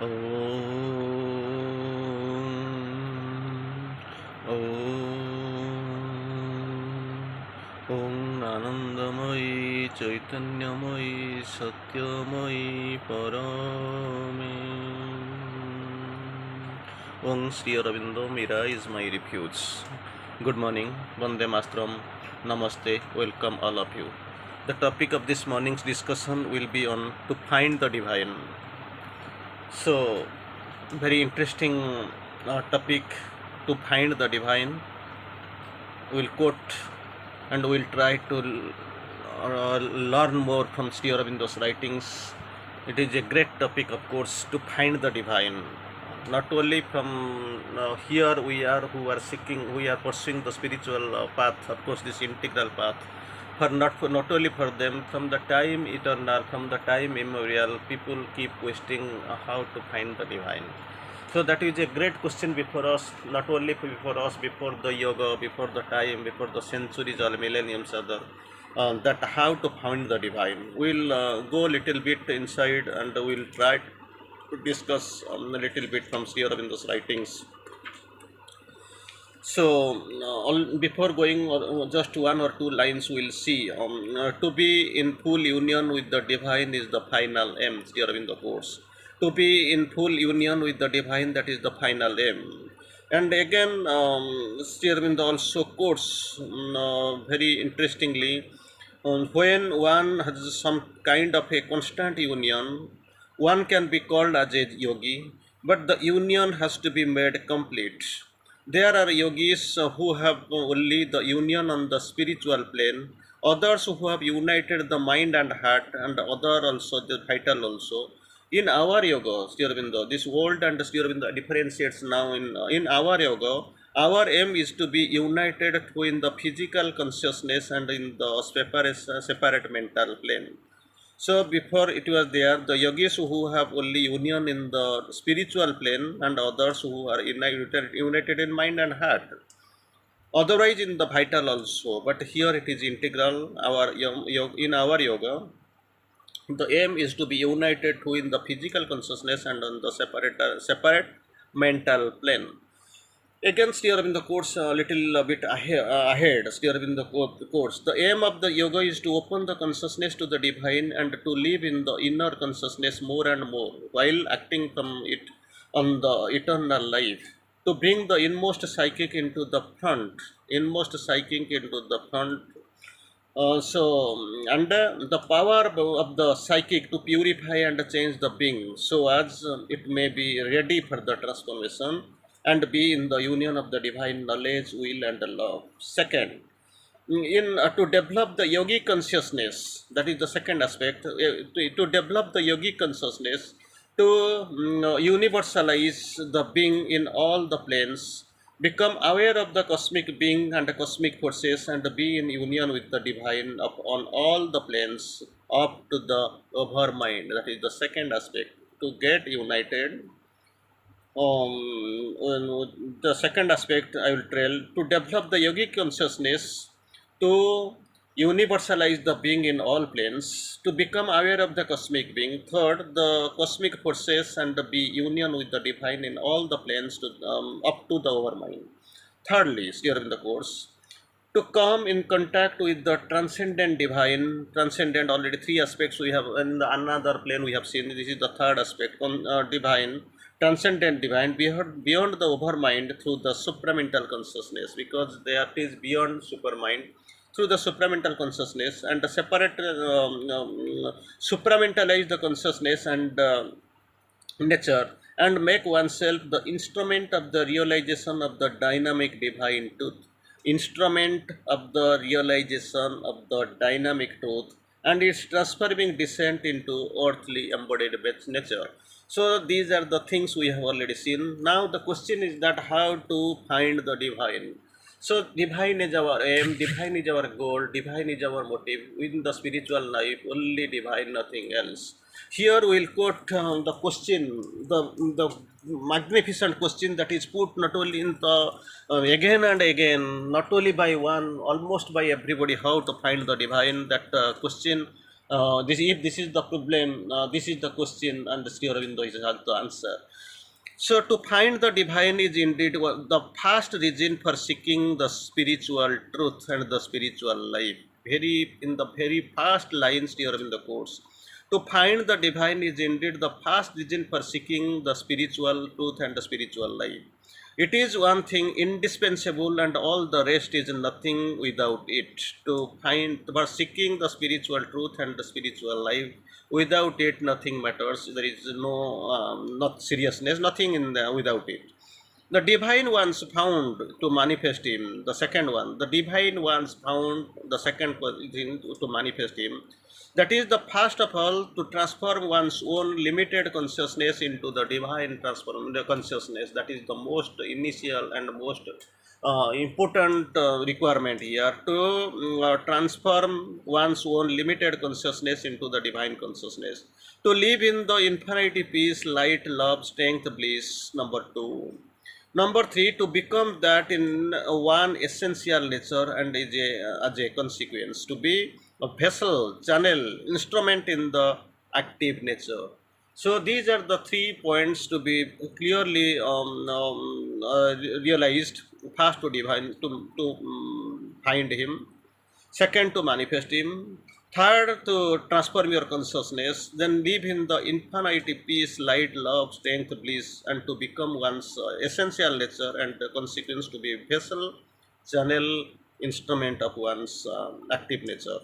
Om Om Anandamayi Chaitanyamayi Satyamayi Parame Om Sri Aurobindo Mira is my refuge. Good morning, Vande Mastram, Namaste, welcome all of you. The topic of this morning's discussion will be on to find the divine. So, very interesting topic, to find the divine. We'll quote and we'll try to learn more from Sri Aurobindo's writings. It is a great topic, of course, to find the divine. Not only from here we are who are seeking, we are pursuing the spiritual path, of course, this integral path. Not only for them, from the time eternal, from the time immemorial, people keep questioning how to find the divine. So that is a great question before us, not only before us, before the yoga, before the time, before the centuries or millenniums other, that how to find the divine. We'll go a little bit inside and we'll try to discuss a little bit from Sri Aurobindo's writings. So, before going just one or two lines, we'll see to be in full union with the divine is the final aim, Sri Aurobindo quotes. To be in full union with the divine, that is the final aim. And again, Sri Aurobindo also quotes very interestingly, when one has some kind of a constant union, one can be called as a yogi, but the union has to be made complete. There are yogis who have only the union on the spiritual plane, others who have united the mind and heart, and other also the vital also. In our yoga, Sri Aurobindo, this world and Sri Aurobindo differentiates now in our yoga. Our aim is to be united in the physical consciousness and in the separate mental plane. So before it was there, the yogis who have only union in the spiritual plane and others who are united in mind and heart. Otherwise in the vital also, but here it is integral. In our yoga, the aim is to be united in the physical consciousness and on the separate mental plane. Again, Sri Aurobindo quotes a little bit ahead. Sri Aurobindo quotes, the aim of the yoga is to open the consciousness to the divine and to live in the inner consciousness more and more while acting from it on the eternal life. To bring the inmost psychic into the front, the power of the psychic to purify and change the being so as it may be ready for the transformation and be in the union of the divine knowledge, will, and love. Second, in to develop the yogic consciousness, that is the second aspect, to develop the yogic consciousness, to universalize the being in all the planes, become aware of the cosmic being and the cosmic forces, and be in union with the divine on all the planes up to the over mind. That is the second aspect, to get united. The second aspect I will tell, to develop the yogic consciousness, to universalize the being in all planes, to become aware of the cosmic being. Third, the cosmic forces and be union with the divine in all the planes to up to the overmind. Thirdly, here in the course, to come in contact with the transcendent divine. Transcendent, already three aspects we have in the another plane we have seen. This is the third aspect, divine, transcendent divine, beyond the overmind through the supramental consciousness, because there is beyond supermind through the supramental consciousness, and the separate supramentalize the consciousness and nature, and make oneself the instrument of the realization of the dynamic divine truth, instrument of the realization of the dynamic truth and its transforming descent into earthly embodied nature. So these are the things we have already seen. Now the question is that how to find the divine. So divine is our aim, divine is our goal, divine is our motive. In the spiritual life, only divine, nothing else. Here we will quote the question, the magnificent question that is put not only in the again and again, not only by one, almost by everybody, how to find the divine. That question If this is the problem, this is the question, and the Sri Aurobindo has the answer. So, to find the divine is indeed the first reason for seeking the spiritual truth and the spiritual life. Very in the very first lines here in the course. To find the divine is indeed the first reason for seeking the spiritual truth and the spiritual life. It is one thing indispensable, and all the rest is nothing without it. To find, for seeking the spiritual truth and the spiritual life, without it, nothing matters. There is no, not seriousness, nothing in the, without it. The divine ones found to manifest him. The second one, the divine ones found the second thing to manifest him. That is the first of all to transform one's own limited consciousness into the divine transform the consciousness. That is the most initial and most important requirement here to transform one's own limited consciousness into the divine consciousness. To live in the infinity peace, light, love, strength, bliss. Number two. Number three, to become that in one essential nature and as a consequence, to be a vessel, channel, instrument in the active nature. So these are the 3 points to be clearly realized. First, to divine, to find him. Second, to manifest him. Third, to transform your consciousness. Then live in the infinity peace, light, love, strength, bliss, and to become one's essential nature and the consequence to be vessel, channel, instrument of one's active nature.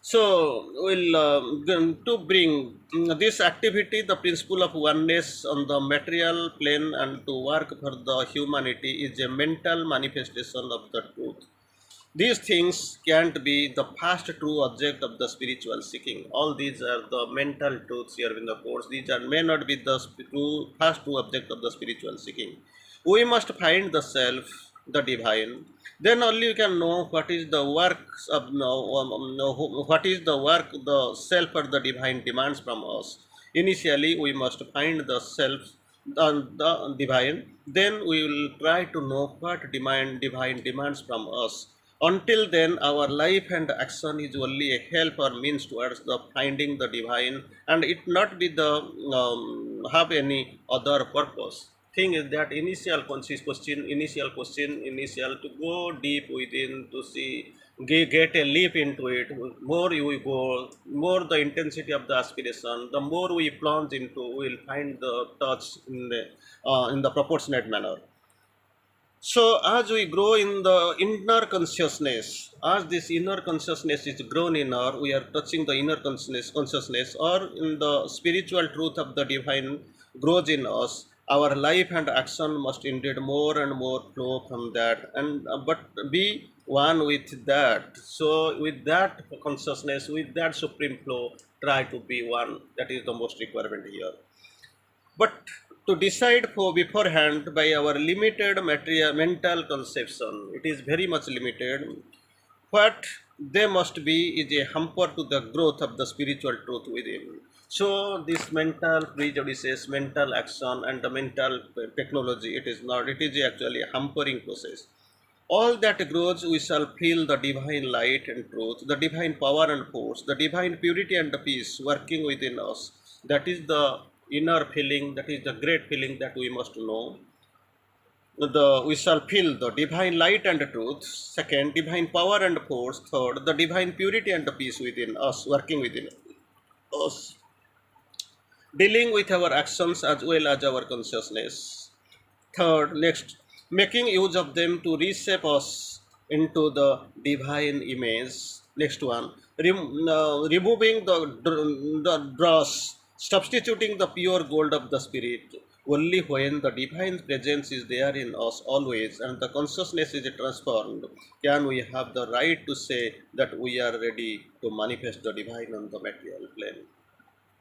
So, we'll to bring this activity, the principle of oneness on the material plane, and to work for the humanity is a mental manifestation of the truth. These things can't be the first true object of the spiritual seeking. All these are the mental truths here in the course. These are may not be the first true object of the spiritual seeking. We must find the self, the divine. Then only we can know what is the works of what is the work the self or the divine demands from us. Initially, we must find the self, the divine. Then we will try to know what divine demands from us. Until then, our life and action is only a help or means towards the finding the divine, and it not be the have any other purpose. Thing is that initial question, initial to go deep within to see, get a leap into it. More we go, more the intensity of the aspiration. The more we plunge into, we will find the touch in the proportionate manner. So as we grow in the inner consciousness, as this inner consciousness is grown in our, we are touching the inner consciousness, or in the spiritual truth of the divine grows in us. Our life and action must indeed more and more flow from that, and but be one with that. So with that consciousness, with that supreme flow, try to be one. That is the most requirement here. But to decide for beforehand by our limited material mental conception, it is very much limited. What they must be is a hamper to the growth of the spiritual truth within. So this mental prejudices, mental action, and the mental technology, it is not, it is actually a hampering process. All that grows, we shall feel the divine light and truth, the divine power and force, the divine purity and the peace working within us. That is the inner feeling, that is the great feeling that we must know. We shall feel the divine light and truth. Second, divine power and force. Third, the divine purity and the peace within us, working within us, dealing with our actions as well as our consciousness. Third, next, making use of them to reshape us into the divine image. Next one, removing the dross, substituting the pure gold of the spirit. Only when the divine presence is there in us always and the consciousness is transformed, can we have the right to say that we are ready to manifest the divine on the material plane.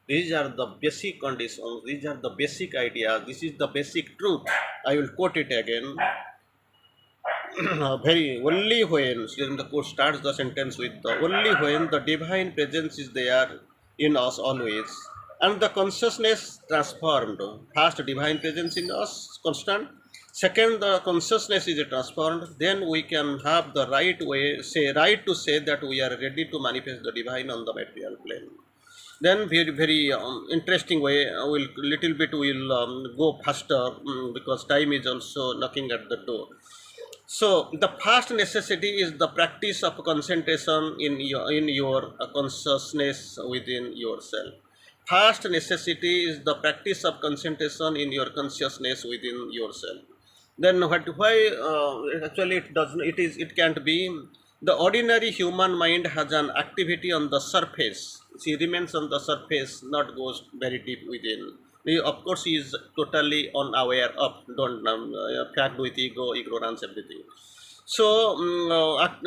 These are the basic conditions, these are the basic ideas, this is the basic truth. I will quote it again. Very only when, then the quote starts the sentence with the only when the divine presence is there in us always and the consciousness transformed. First, divine presence in us constant, Second, the consciousness is transformed. Then we can have the right to say that we are ready to manifest the divine on the material plane. Then very interesting way. Will little bit will go faster because time is also knocking at the door. So the first necessity is the practice of concentration in your consciousness within yourself. First necessity is the practice of concentration in your consciousness within yourself. Then why actually it can't be. The ordinary human mind has an activity on the surface. She remains on the surface, not goes very deep within. Of course, he is totally unaware of don't fact with ego, ignorance, everything. So,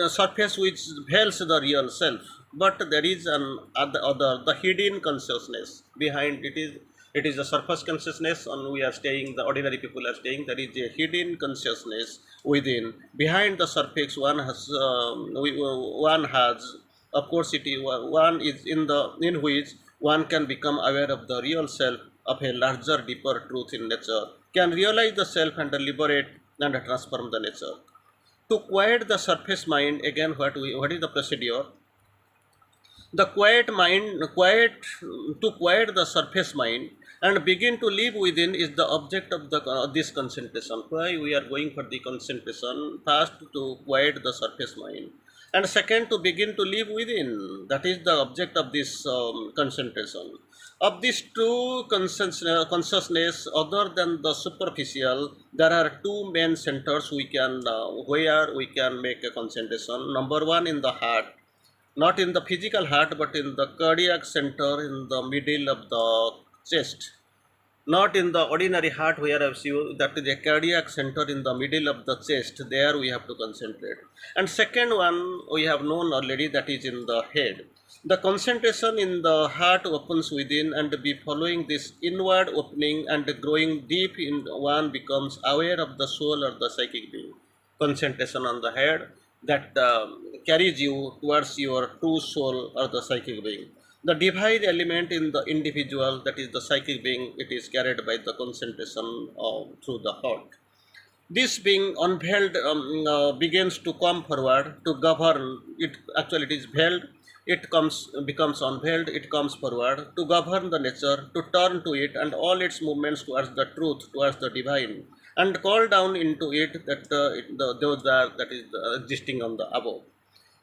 surface which veils the real self, but there is an other the hidden consciousness behind it is. It is a surface consciousness on we are staying, the ordinary people are staying. There is a hidden consciousness within. Behind the surface, one has, of course, one is in which one can become aware of the real self of a larger, deeper truth in nature, can realize the self and liberate and transform the nature. To quiet the surface mind, again, what is the procedure? The quiet the surface mind and begin to live within is the object of this concentration. Why we are going for the concentration? First, to quiet the surface mind, and second, to begin to live within. That is the object of this concentration. Of these two consciousness, other than the superficial, there are two main centers we can where we can make a concentration. Number one, in the heart, not in the physical heart but in the cardiac center in the middle of the chest, not in the ordinary heart where I've seen that is a cardiac center in the middle of the chest. There we have to concentrate. And second one we have known already, that is in the head. The concentration in the heart opens within and be following this inward opening and growing deep in one becomes aware of the soul or the psychic being. Concentration on the head that carries you towards your true soul or the psychic being. The divine element in the individual, that is the psychic being, it is carried by the concentration through the heart. This being unveiled begins to come forward to govern it. Actually, it is veiled. It becomes unveiled. It comes forward to govern the nature, to turn to it and all its movements towards the truth, towards the divine, and call down into it that those are that is existing on the above.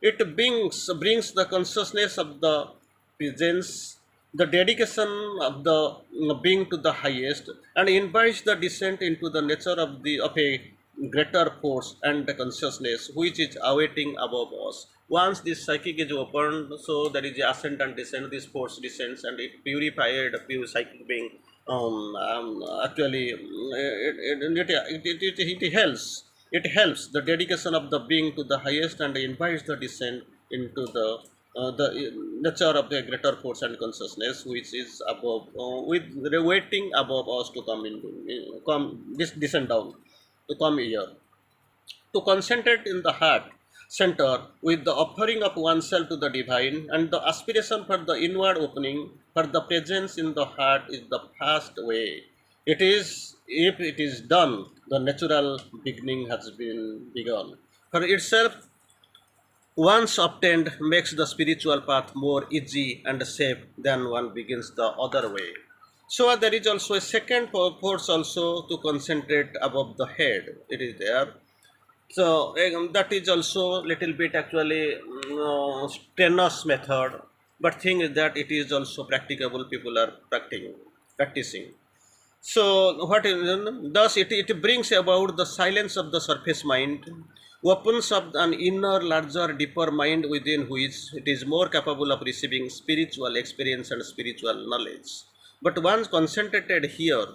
It brings the consciousness of the presence, the dedication of the being to the highest, and invites the descent into the nature of a greater force and the consciousness which is awaiting above us. Once this psychic is opened, so there is a ascent and descent. This force descends and it purified pure psychic being. Actually, it helps. It helps the dedication of the being to the highest and invites the descent into the nature of the greater force and consciousness which is above, with waiting above us to come descend down, to come here, to concentrate in the heart center with the offering of oneself to the divine and the aspiration for the inward opening for the presence in the heart is the fast way. It is, if it is done, the natural beginning has been begun. For itself, once obtained, makes the spiritual path more easy and safe than one begins the other way. So there is also a second force also to concentrate above the head. It is there. So that is also little bit actually strenuous method, but thing is that it is also practicable. People are practicing. So what is, thus it brings about the silence of the surface mind, opens up an inner, larger, deeper mind within which it is more capable of receiving spiritual experience and spiritual knowledge. But once concentrated here,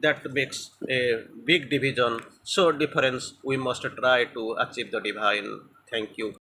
that makes a big division. So difference we must try to achieve the divine. Thank you.